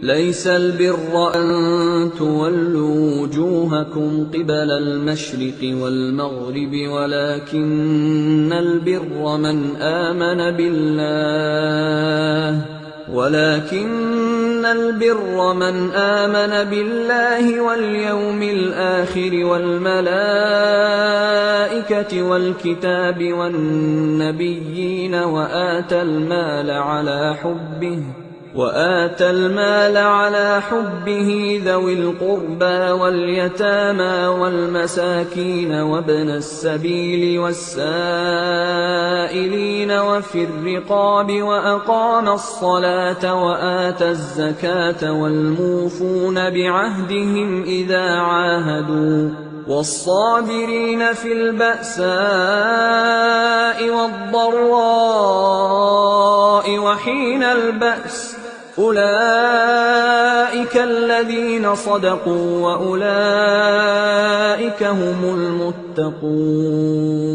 ليس البر أن تولوا وجوهكم قبل المشرق والمغرب ولكن البر من آمن بالله واليوم الآخر والملائكة والكتاب والنبيين وآتى المال على حبه ذوي القربى واليتامى والمساكين وابن السبيل والسائلين وفي الرقاب وأقام الصلاة وآتى الزكاة والموفون بعهدهم إذا عاهدوا والصابرين في البأساء والضراء وحين البأس أولئك الذين صدقوا وأولئك هم المتقون.